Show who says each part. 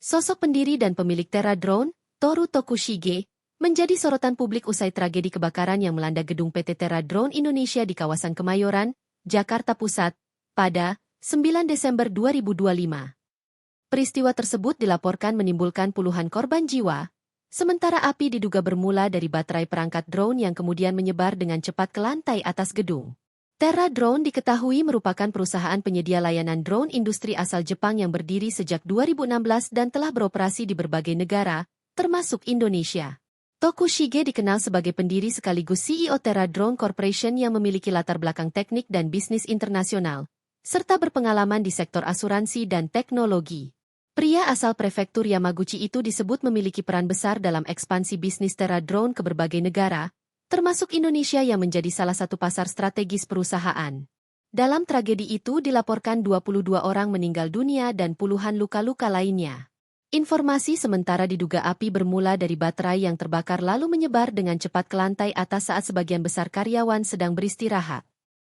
Speaker 1: Sosok pendiri dan pemilik Terra Drone, Toru Tokushige, menjadi sorotan publik usai tragedi kebakaran yang melanda gedung PT Terra Drone Indonesia di kawasan Kemayoran, Jakarta Pusat, pada 9 Desember 2025. Peristiwa tersebut dilaporkan menimbulkan puluhan korban jiwa, sementara api diduga bermula dari baterai perangkat drone yang kemudian menyebar dengan cepat ke lantai atas gedung. Terra Drone diketahui merupakan perusahaan penyedia layanan drone industri asal Jepang yang berdiri sejak 2016 dan telah beroperasi di berbagai negara, termasuk Indonesia. Tokushige dikenal sebagai pendiri sekaligus CEO Terra Drone Corporation yang memiliki latar belakang teknik dan bisnis internasional, serta berpengalaman di sektor asuransi dan teknologi. Pria asal prefektur Yamaguchi itu disebut memiliki peran besar dalam ekspansi bisnis Terra Drone ke berbagai negara, termasuk Indonesia yang menjadi salah satu pasar strategis perusahaan. Dalam tragedi itu dilaporkan 22 orang meninggal dunia dan puluhan luka-luka lainnya. Informasi sementara diduga api bermula dari baterai yang terbakar lalu menyebar dengan cepat ke lantai atas saat sebagian besar karyawan sedang beristirahat.